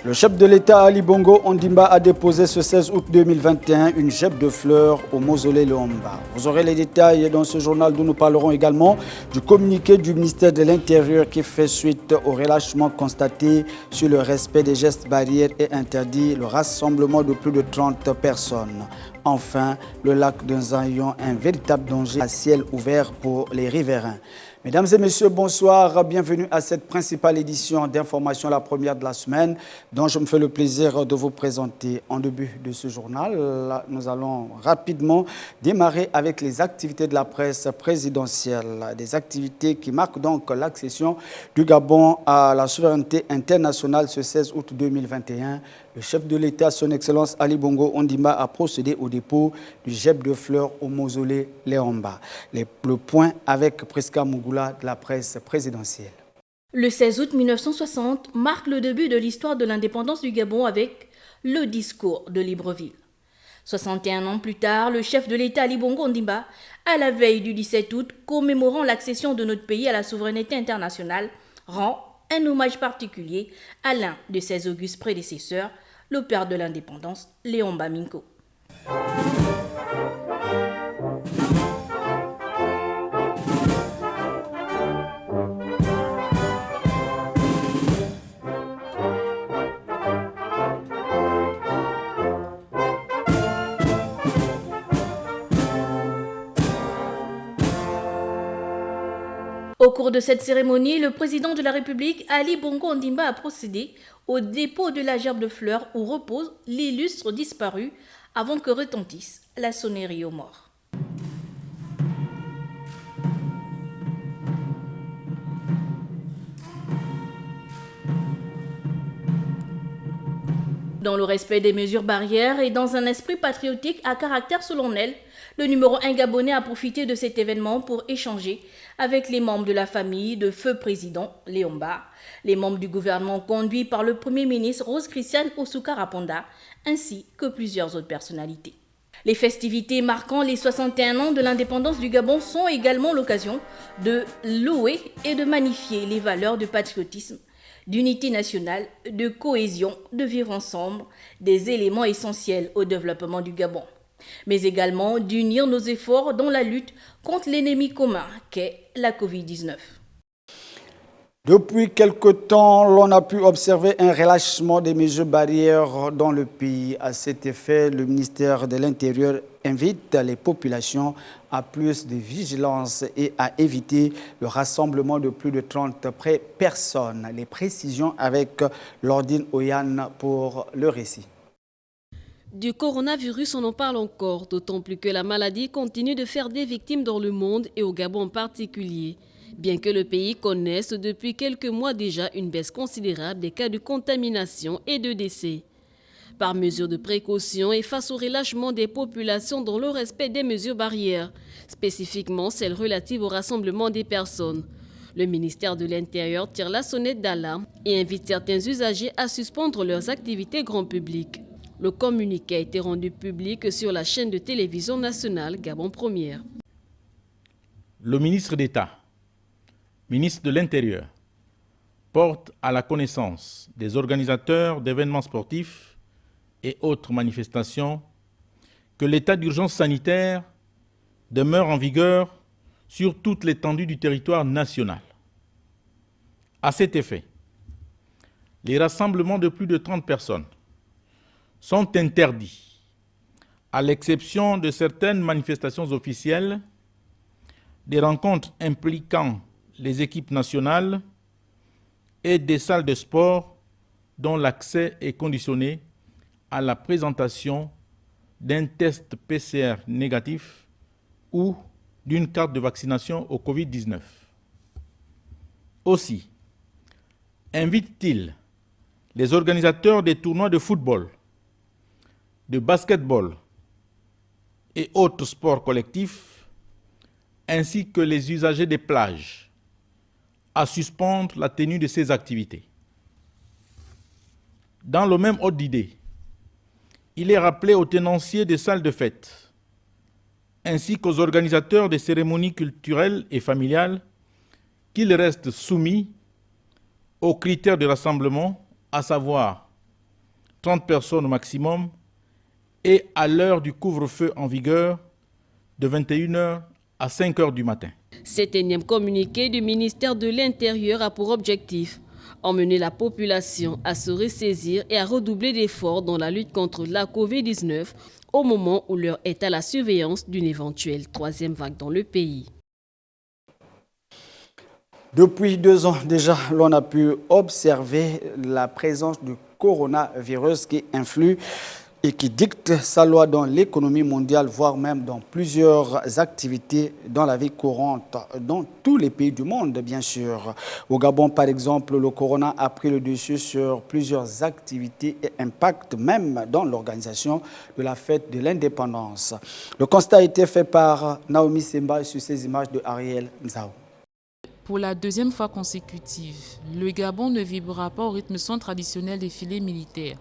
Le chef de l'État Ali Bongo Ondimba a déposé ce 16 août 2021 une gèbe de fleurs au mausolée Léomba. Vous aurez les détails dans ce journal d'où nous parlerons également du communiqué du ministère de l'Intérieur qui fait suite au relâchement constaté sur le respect des gestes barrières et interdit le rassemblement de plus de 30 personnes. Enfin, le lac de Nzayon, un véritable danger à ciel ouvert pour les riverains. Mesdames et messieurs, bonsoir. Bienvenue à cette principale édition d'information, la première de la semaine, dont je me fais le plaisir de vous présenter. En début de ce journal, nous allons rapidement démarrer avec les activités de la presse présidentielle. Des activités qui marquent donc l'accession du Gabon à la souveraineté internationale ce 16 août 2021. Le chef de l'État, son Excellence Ali Bongo Ondimba, a procédé au dépôt du gèbe de fleurs au mausolée Léomba. Le point avec Priska Mougoula de la presse présidentielle. Le 16 août 1960 marque le début de l'histoire de l'indépendance du Gabon avec le discours de Libreville. 61 ans plus tard, le chef de l'État Ali Bongo Ondimba, à la veille du 17 août, commémorant l'accession de notre pays à la souveraineté internationale, rend un hommage particulier à l'un de ses augustes prédécesseurs, le père de l'indépendance, Léomba Minko. Au cours de cette cérémonie, le président de la République, Ali Bongo Ondimba, a procédé au dépôt de la gerbe de fleurs où repose l'illustre disparu avant que retentisse la sonnerie aux morts. Dans le respect des mesures barrières et dans un esprit patriotique à caractère solennel, le numéro 1 gabonais a profité de cet événement pour échanger avec les membres de la famille de feu président Léomba, les membres du gouvernement conduit par le Premier ministre Rose Christiane Osuka Raponda, ainsi que plusieurs autres personnalités. Les festivités marquant les 61 ans de l'indépendance du Gabon sont également l'occasion de louer et de magnifier les valeurs de patriotisme, d'unité nationale, de cohésion, de vivre ensemble, des éléments essentiels au développement du Gabon, mais également d'unir nos efforts dans la lutte contre l'ennemi commun qu'est la Covid-19. Depuis quelque temps, l'on a pu observer un relâchement des mesures barrières dans le pays. À cet effet, le ministère de l'Intérieur invite les populations à plus de vigilance et à éviter le rassemblement de plus de 30 personnes. Les précisions avec Lordine Oyan pour le récit. Du coronavirus, on en parle encore, d'autant plus que la maladie continue de faire des victimes dans le monde et au Gabon en particulier. Bien que le pays connaisse depuis quelques mois déjà une baisse considérable des cas de contamination et de décès. Par mesure de précaution et face au relâchement des populations dans le respect des mesures barrières, spécifiquement celles relatives au rassemblement des personnes, le ministère de l'Intérieur tire la sonnette d'alarme et invite certains usagers à suspendre leurs activités grand public. Le communiqué a été rendu public sur la chaîne de télévision nationale Gabon Première. Le ministre d'État, ministre de l'Intérieur, porte à la connaissance des organisateurs d'événements sportifs et autres manifestations que l'état d'urgence sanitaire demeure en vigueur sur toute l'étendue du territoire national. À cet effet, les rassemblements de plus de 30 personnes sont interdits, à l'exception de certaines manifestations officielles, des rencontres impliquant les équipes nationales et des salles de sport dont l'accès est conditionné à la présentation d'un test PCR négatif ou d'une carte de vaccination au Covid-19. Aussi, invite-t-il les organisateurs des tournois de football, de basketball et autres sports collectifs, ainsi que les usagers des plages, à suspendre la tenue de ces activités. Dans le même ordre d'idée, il est rappelé aux tenanciers des salles de fête, ainsi qu'aux organisateurs des cérémonies culturelles et familiales, qu'ils restent soumis aux critères de rassemblement, à savoir 30 personnes au maximum, et à l'heure du couvre-feu en vigueur, de 21h à 5h du matin. Cet énième communiqué du ministère de l'Intérieur a pour objectif emmener la population à se ressaisir et à redoubler d'efforts dans la lutte contre la Covid-19 au moment où l'heure est à la surveillance d'une éventuelle troisième vague dans le pays. Depuis 2 ans déjà, l'on a pu observer la présence du coronavirus qui influe et qui dicte sa loi dans l'économie mondiale, voire même dans plusieurs activités dans la vie courante, dans tous les pays du monde, bien sûr. Au Gabon, par exemple, le corona a pris le dessus sur plusieurs activités et impacte même dans l'organisation de la fête de l'indépendance. Le constat a été fait par Naomi Semba sur ces images de Ariel Nzao. Pour la 2e fois consécutive, le Gabon ne vibrera pas au rythme son traditionnel défilé militaire.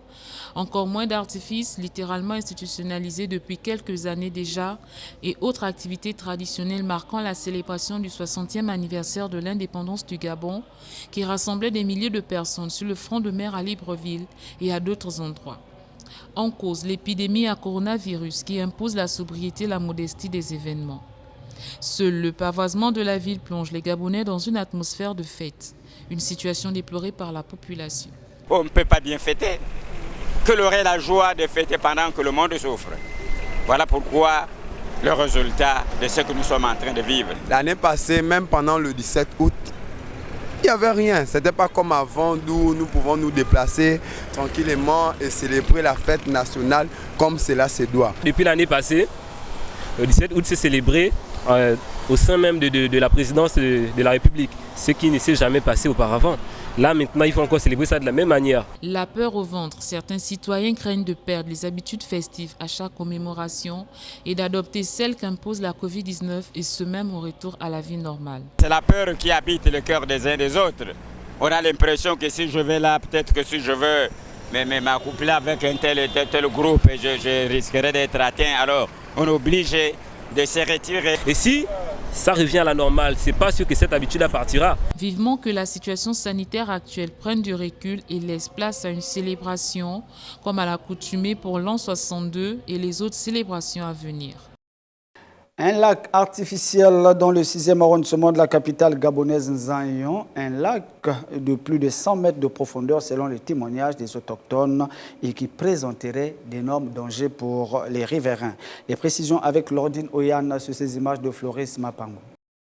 Encore moins d'artifices littéralement institutionnalisés depuis quelques années déjà et autres activités traditionnelles marquant la célébration du 60e anniversaire de l'indépendance du Gabon qui rassemblait des milliers de personnes sur le front de mer à Libreville et à d'autres endroits. En cause, l'épidémie à coronavirus qui impose la sobriété et la modestie des événements. Seul le pavoisement de la ville plonge les Gabonais dans une atmosphère de fête, une situation déplorée par la population. On ne peut pas bien fêter. Quelle aurait la joie de fêter pendant que le monde souffre? Voilà pourquoi le résultat de ce que nous sommes en train de vivre. L'année passée, même pendant le 17 août, il n'y avait rien. Ce n'était pas comme avant d'où nous pouvons nous déplacer tranquillement et célébrer la fête nationale comme cela se doit. Depuis l'année passée, le 17 août s'est célébré au sein même de la présidence de la République, ce qui ne s'est jamais passé auparavant. Là, maintenant, il faut encore célébrer ça de la même manière. La peur au ventre, certains citoyens craignent de perdre les habitudes festives à chaque commémoration et d'adopter celles qu'impose la Covid-19 et ce même au retour à la vie normale. C'est la peur qui habite le cœur des uns des autres. On a l'impression que si je vais là, peut-être que si je veux m'accoupler avec un tel groupe, je risquerai d'être atteint. Alors, on est obligé de se retirer. Et si ça revient à la normale, c'est pas sûr que cette habitude partira. Vivement que la situation sanitaire actuelle prenne du recul et laisse place à une célébration comme à l'accoutumée pour l'an 62 et les autres célébrations à venir. Un lac artificiel dans le 6e arrondissement de la capitale gabonaise Nzayon, un lac de plus de 100 mètres de profondeur selon les témoignages des autochtones et qui présenterait d'énormes dangers pour les riverains. Les précisions avec Lordine Oyana sur ces images de Floris Mapango.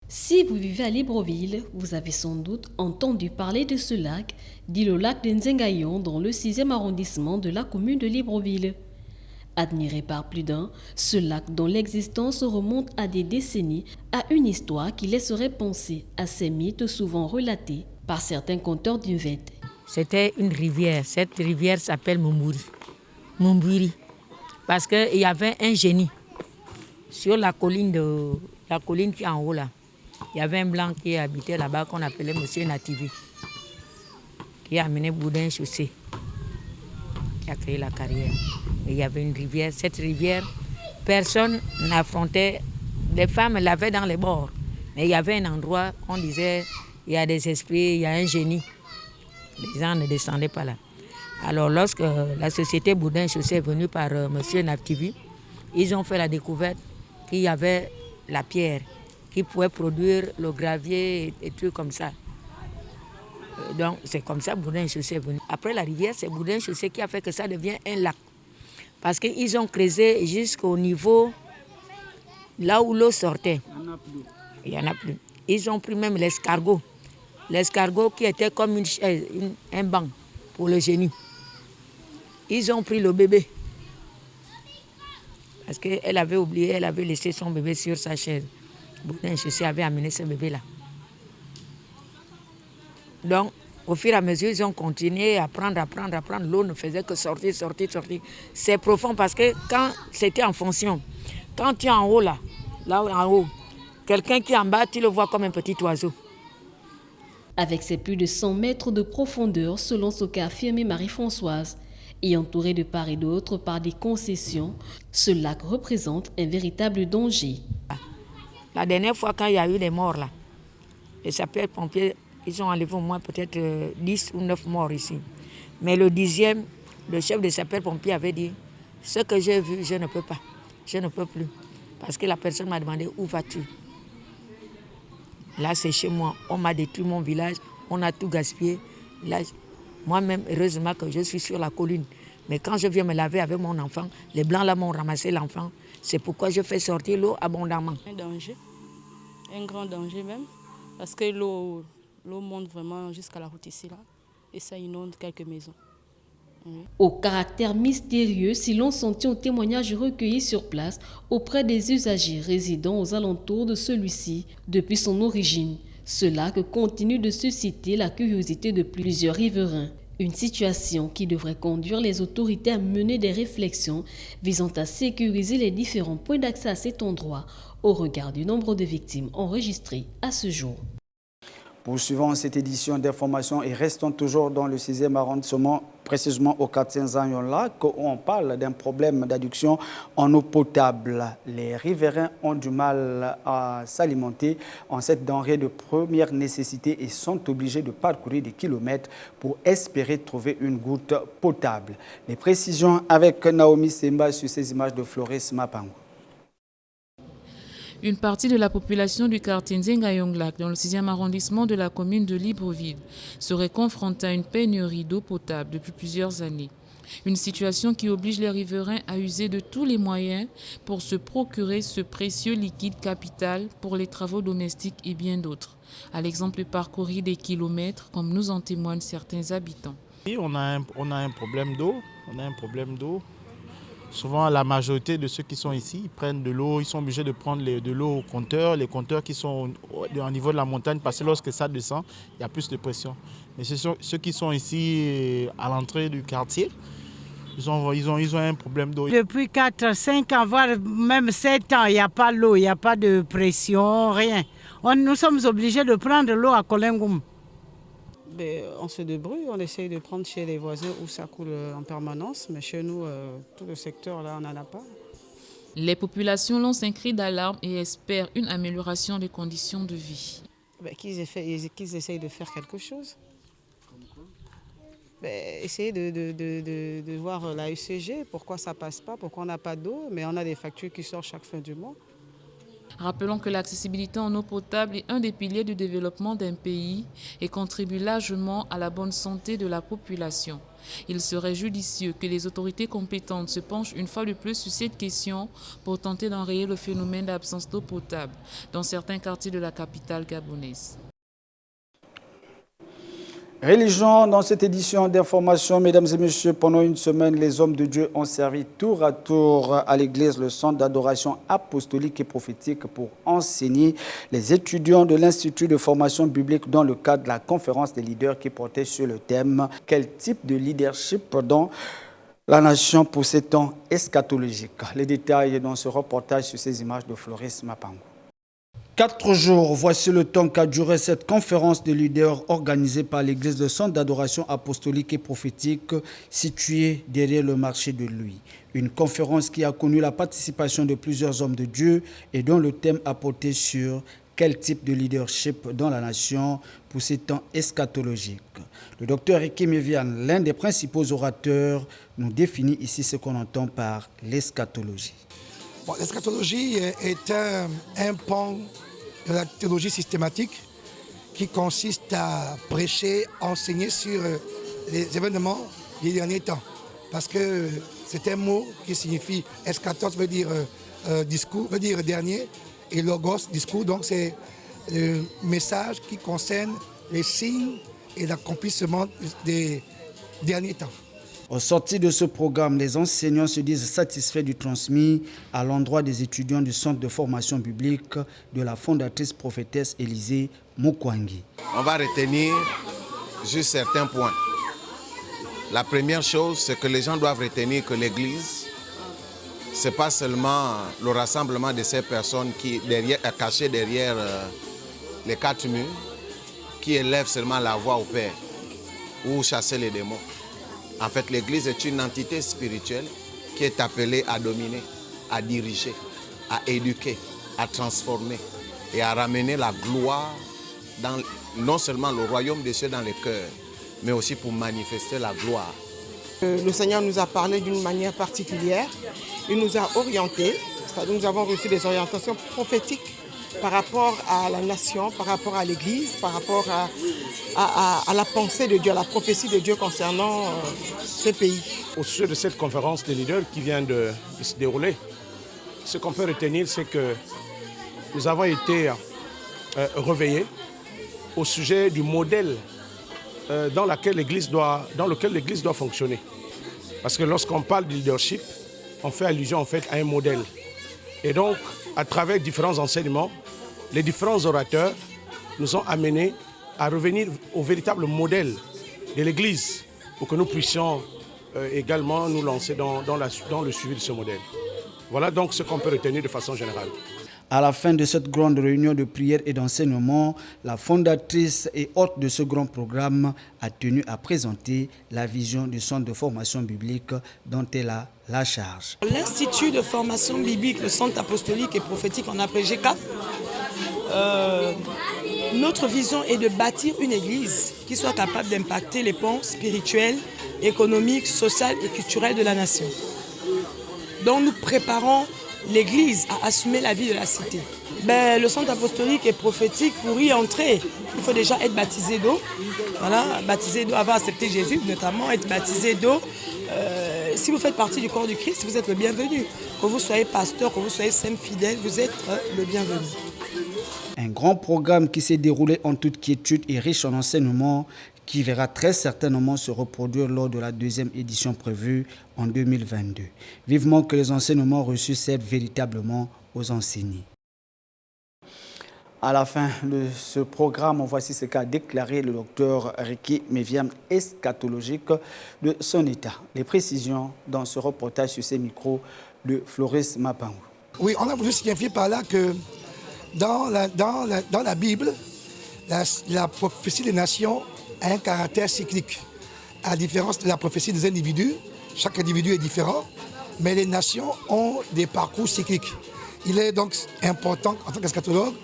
Si vous vivez à Libreville, vous avez sans doute entendu parler de ce lac, dit le lac de Nzengayon dans le 6e arrondissement de la commune de Libreville. Admiré par plus d'un, ce lac dont l'existence remonte à des décennies a une histoire qui laisserait penser à ces mythes souvent relatés par certains conteurs d'une vête. C'était une rivière. Cette rivière s'appelle Mumburi. Parce qu'il y avait un génie sur la colline qui est en haut là. Il y avait un blanc qui habitait là-bas qu'on appelait Monsieur Nativi, qui a amené Boudin Chaussée. Qui a créé la carrière. Et il y avait une rivière. Cette rivière, personne n'affrontait. Les femmes l'avaient dans les bords. Mais il y avait un endroit, on disait, il y a des esprits, il y a un génie. Les gens ne descendaient pas là. Alors lorsque la société Boudin Chaussée est venue par M. Nativi, ils ont fait la découverte qu'il y avait la pierre qui pouvait produire le gravier et trucs comme ça. Donc c'est comme ça que Boudin Chaussée est venu. Après la rivière, c'est Boudin Chaussée qui a fait que ça devient un lac. Parce qu'ils ont creusé jusqu'au niveau là où l'eau sortait. Il n'y en a plus. Ils ont pris même l'escargot. L'escargot qui était comme un banc pour le génie. Ils ont pris le bébé. Parce qu'elle avait oublié, elle avait laissé son bébé sur sa chaise. Boudin Chaussée avait amené ce bébé-là. Donc, au fur et à mesure, ils ont continué à prendre. L'eau ne faisait que sortir. C'est profond parce que quand c'était en fonction, quand tu es en haut là en haut, quelqu'un qui est en bas, tu le vois comme un petit oiseau. Avec ses plus de 100 mètres de profondeur, selon ce qu'a affirmé Marie-Françoise, et entouré de part et d'autre par des concessions, ce lac représente un véritable danger. La dernière fois, quand il y a eu les morts là, les sapeurs-pompiers, ils ont enlevé au moins peut-être 10 ou 9 morts ici. Mais le 10e, Le chef de sapeurs-pompiers avait dit, ce que j'ai vu, je ne peux pas, je ne peux plus. Parce que la personne m'a demandé, où vas-tu? Là, c'est chez moi. On m'a détruit mon village, on a tout gaspillé. Là, moi-même, heureusement que je suis sur la colline. Mais quand je viens me laver avec mon enfant, les Blancs là m'ont ramassé l'enfant. C'est pourquoi je fais sortir l'eau abondamment. Un danger, un grand danger même, parce que l'eau monte vraiment jusqu'à la route ici, là, et ça inonde quelques maisons. Oui. Au caractère mystérieux, si l'on s'en tient aux témoignages recueillis sur place auprès des usagers résidant aux alentours de celui-ci depuis son origine. Ce lac continue de susciter la curiosité de plusieurs riverains. Une situation qui devrait conduire les autorités à mener des réflexions visant à sécuriser les différents points d'accès à cet endroit au regard du nombre de victimes enregistrées à ce jour. Poursuivons cette édition d'information et restons toujours dans le 6e arrondissement, précisément au quartier Zanyonla, où on parle d'un problème d'adduction en eau potable. Les riverains ont du mal à s'alimenter en cette denrée de première nécessité et sont obligés de parcourir des kilomètres pour espérer trouver une goutte potable. Les précisions avec Naomi Semba sur ces images de Floris Mapango. Une partie de la population du quartier Nzengayonglak, dans le 6e arrondissement de la commune de Libreville, serait confrontée à une pénurie d'eau potable depuis plusieurs années. Une situation qui oblige les riverains à user de tous les moyens pour se procurer ce précieux liquide capital pour les travaux domestiques et bien d'autres. À l'exemple de parcourir des kilomètres, comme nous en témoignent certains habitants. Oui, on a un problème d'eau. Souvent, la majorité de ceux qui sont ici, ils prennent de l'eau, ils sont obligés de prendre de l'eau au compteur, les compteurs qui sont au niveau de la montagne, parce que lorsque ça descend, il y a plus de pression. Mais ceux qui sont ici à l'entrée du quartier, ils ont un problème d'eau. Depuis 4, 5 ans, voire même 7 ans, il n'y a pas l'eau, il n'y a pas de pression, rien. Nous sommes obligés de prendre l'eau à Kolengoum. On se débrouille, on essaye de prendre chez les voisins où ça coule en permanence, mais chez nous, tout le secteur là, on n'en a pas. Les populations lancent un cri d'alarme et espèrent une amélioration des conditions de vie. Qu'ils essayent de faire quelque chose. Essayer de voir la UCG, pourquoi ça ne passe pas, pourquoi on n'a pas d'eau, mais on a des factures qui sortent chaque fin du mois. Rappelons que l'accessibilité en eau potable est un des piliers du développement d'un pays et contribue largement à la bonne santé de la population. Il serait judicieux que les autorités compétentes se penchent une fois de plus sur cette question pour tenter d'enrayer le phénomène d'absence d'eau potable dans certains quartiers de la capitale gabonaise. Religion, dans cette édition d'information, mesdames et messieurs, pendant une semaine, les hommes de Dieu ont servi tour à tour à l'église le centre d'adoration apostolique et prophétique pour enseigner les étudiants de l'Institut de formation biblique dans le cadre de la conférence des leaders qui portait sur le thème « Quel type de leadership dans la nation pour ces temps eschatologiques ?» Les détails dans ce reportage sur ces images de Floris Mapango. 4 jours, voici le temps qu'a duré cette conférence de leaders organisée par l'église de centre d'adoration apostolique et prophétique située derrière le marché de Louis. Une conférence qui a connu la participation de plusieurs hommes de Dieu et dont le thème a porté sur quel type de leadership dans la nation pour ces temps eschatologiques. Le docteur Ekim Evian, l'un des principaux orateurs, nous définit ici ce qu'on entend par l'eschatologie. Bon, l'eschatologie est un pan de la théologie systématique qui consiste à prêcher, enseigner sur les événements des derniers temps. Parce que c'est un mot qui signifie eschatos veut dire discours, veut dire dernier, et logos, discours, donc c'est le message qui concerne les signes et l'accomplissement des derniers temps. Au sortir de ce programme, les enseignants se disent satisfaits du transmis à l'endroit des étudiants du centre de formation biblique de la fondatrice prophétesse Élisée Mukwangi. On va retenir juste certains points. La première chose, c'est que les gens doivent retenir que l'Église, ce n'est pas seulement le rassemblement de ces personnes qui cachées derrière les 4 murs, qui élèvent seulement la voix au Père ou chasser les démons. En fait, l'Église est une entité spirituelle qui est appelée à dominer, à diriger, à éduquer, à transformer et à ramener la gloire dans non seulement le royaume des cieux dans les cœurs, mais aussi pour manifester la gloire Le Seigneur nous a parlé d'une manière particulière. Il nous a orientés. Nous avons reçu des orientations prophétiques par rapport à la nation, par rapport à l'Église, par rapport à la pensée de Dieu, à la prophétie de Dieu concernant ce pays. Au sujet de cette conférence des leaders qui vient de se dérouler, ce qu'on peut retenir, c'est que nous avons été réveillés au sujet du modèle dans lequel l'Église doit fonctionner. Parce que lorsqu'on parle de leadership, on fait allusion en fait à un modèle. Et donc, à travers différents enseignements, les différents orateurs nous ont amenés à revenir au véritable modèle de l'Église pour que nous puissions également nous lancer dans le suivi de ce modèle. Voilà donc ce qu'on peut retenir de façon générale. À la fin de cette grande réunion de prière et d'enseignement, la fondatrice et hôte de ce grand programme a tenu à présenter la vision du centre de formation biblique dont elle a la charge. L'Institut de formation biblique, le centre apostolique et prophétique en APG 4, notre vision est de bâtir une église qui soit capable d'impacter les pans spirituels, économiques, sociaux et culturels de la nation. Donc nous préparons l'Église à assumer la vie de la cité. Le centre apostolique et prophétique, pour y entrer, il faut déjà être baptisé d'eau. Voilà, baptisé d'eau, avoir accepté Jésus, notamment être baptisé d'eau. Si vous faites partie du corps du Christ, vous êtes le bienvenu. Que vous soyez pasteur, que vous soyez saint fidèle, vous êtes le bienvenu. Un grand programme qui s'est déroulé en toute quiétude et riche en enseignements, qui verra très certainement se reproduire lors de la deuxième édition prévue en 2022. Vivement que les enseignements reçus servent véritablement aux enseignés. À la fin de ce programme, voici ce qu'a déclaré le docteur Ricky Méviam, eschatologique de son état. Les précisions dans ce reportage sur ces micros de Floris Mapangou. Oui, on a voulu signifier par là que dans la Bible, la prophétie des nations a un caractère cyclique. À la différence de la prophétie des individus, chaque individu est différent, mais les nations ont des parcours cycliques. Il est donc important, en tant qu'eschatologue,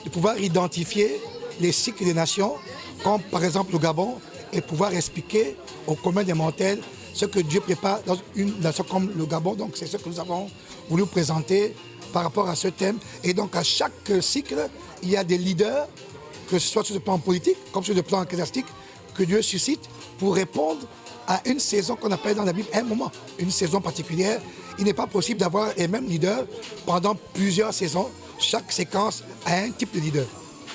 de pouvoir identifier les cycles des nations, comme par exemple le Gabon, et pouvoir expliquer au commun des mortels ce que Dieu prépare dans une nation comme le Gabon. Donc c'est ce que nous avons voulu présenter par rapport à ce thème. Et donc à chaque cycle, il y a des leaders, que ce soit sur le plan politique, comme sur le plan ecclésiastique, que Dieu suscite pour répondre à une saison qu'on appelle dans la Bible un moment, une saison particulière. Il n'est pas possible d'avoir les mêmes leaders pendant plusieurs saisons. Chaque séquence a un type de leader.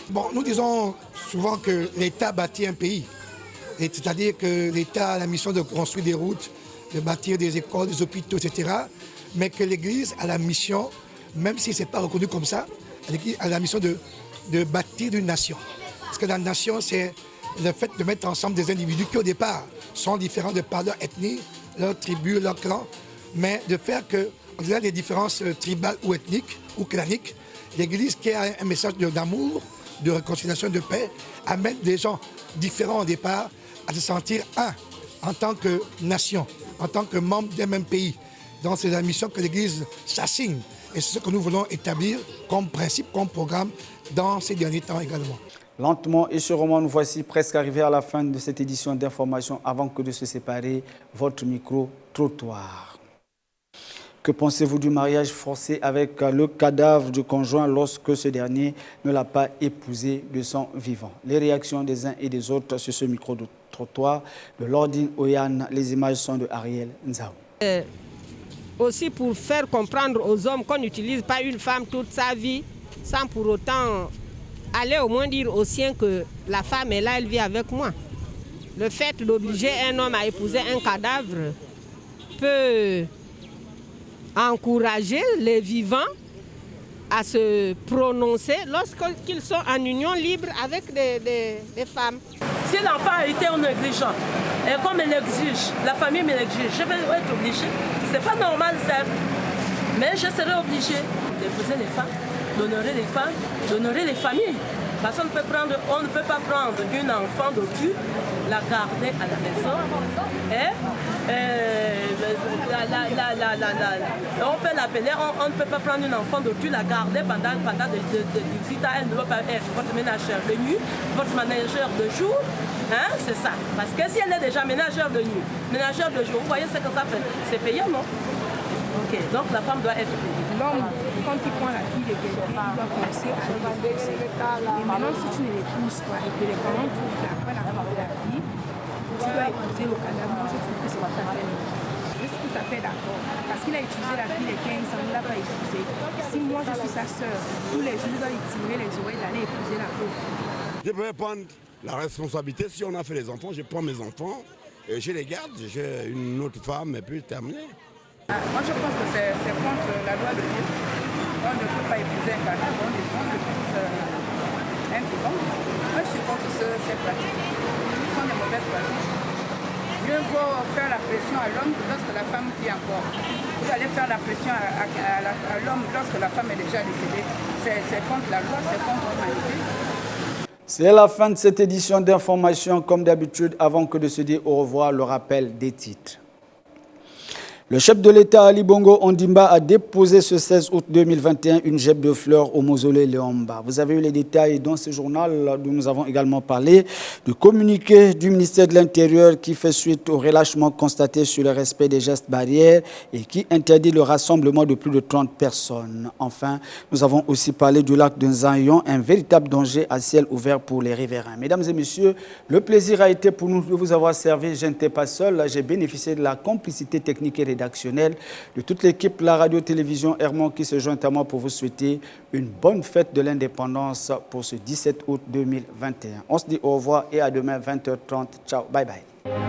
Bon, nous disons souvent que l'État bâtit un pays. C'est-à-dire que l'État a la mission de construire des routes, de bâtir des écoles, des hôpitaux, etc. Mais que l'Église a la mission, même si ce n'est pas reconnu comme ça, l'Église a la mission de bâtir une nation. Parce que la nation, c'est le fait de mettre ensemble des individus qui au départ sont différents de par leur ethnie, leur tribu, leur clan, mais de faire que, au-delà des différences tribales ou ethniques ou claniques, l'Église qui a un message d'amour, de réconciliation, de paix, amène des gens différents au départ à se sentir un en tant que nation, en tant que membre d'un même pays. Donc c'est la mission que l'Église s'assigne et c'est ce que nous voulons établir comme principe, comme programme dans ces derniers temps également. Lentement et sûrement, nous voici presque arrivés à la fin de cette édition d'information. Avant que de se séparer, votre micro-trottoir. Que pensez-vous du mariage forcé avec le cadavre du conjoint lorsque ce dernier ne l'a pas épousé de son vivant? Les réactions des uns et des autres sur ce micro-trottoir de Lordine Oyan. Les images sont de Ariel Nzao. Aussi pour faire comprendre aux hommes qu'on n'utilise pas une femme toute sa vie sans pour autant aller au moins dire aux siens que la femme est là, elle vit avec moi. Le fait d'obliger un homme à épouser un cadavre peut encourager les vivants à se prononcer lorsqu'ils sont en union libre avec des femmes. Si l'enfant a été négligent, et comme elle exige, la famille me l'exige, je vais être obligée. C'est pas normal, certes, mais je serai obligée d'épouser les femmes, d'honorer les femmes, d'honorer les familles. Parce qu'on ne peut pas prendre une enfant d'autrui, la garder à la maison. On peut l'appeler, on ne peut pas prendre une enfant d'autrui, la garder pendant de 18 ans. Elle ne va pas être votre ménagère de nuit, votre ménagère de jour. Hein, c'est ça. Parce que si elle est déjà ménagère de nuit, ménagère de jour, vous voyez ce que ça fait. C'est payant, non? Ok, donc la femme doit être payée. L'homme, quand il prend la fille de quelqu'un, il doit commencer à l'épouser. Et maintenant, si tu ne l'épouses pas et que les parents trouvent qu'après la mort de la fille, tu dois épouser le cadavre, moi je trouve que c'est pas très bien. Je suis tout à fait d'accord. Parce qu'il a utilisé la fille de 15 ans, il ne l'a pas épousée. Si moi je suis sa sœur, tous les jours je dois lui tirer les oreilles, d'aller épouser la pauvre fille. Je peux prendre la responsabilité. Si on a fait les enfants, je prends mes enfants et je les garde. J'ai une autre femme et puis terminé. Moi je pense que c'est contre la loi de Dieu. On ne peut pas épouser un cadavre, on épouse un vivant. Moi je suis contre cette pratique. Ce sont des mauvaises pratiques. Mieux vaut faire la pression à l'homme que lorsque la femme vit encore. Vous allez faire la pression à l'homme lorsque la femme est déjà décédée. C'est contre la loi, c'est contre l'humanité. C'est la fin de cette édition d'information. Comme d'habitude, avant que de se dire au revoir, le rappel des titres. Le chef de l'État, Ali Bongo Ondimba, a déposé ce 16 août 2021 une gemme de fleurs au mausolée Léomba. Vous avez eu les détails dans ce journal dont nous avons également parlé du communiqué du ministère de l'Intérieur qui fait suite au relâchement constaté sur le respect des gestes barrières et qui interdit le rassemblement de plus de 30 personnes. Enfin, nous avons aussi parlé du lac de Nzayon, un véritable danger à ciel ouvert pour les riverains. Mesdames et messieurs, le plaisir a été pour nous de vous avoir servi. Je n'étais pas seul, j'ai bénéficié de la complicité technique et rédactionnelle de toute l'équipe la radio-télévision Hermon qui se joint à moi pour vous souhaiter une bonne fête de l'indépendance pour ce 17 août 2021. On se dit au revoir et à demain 20h30. Ciao, bye bye.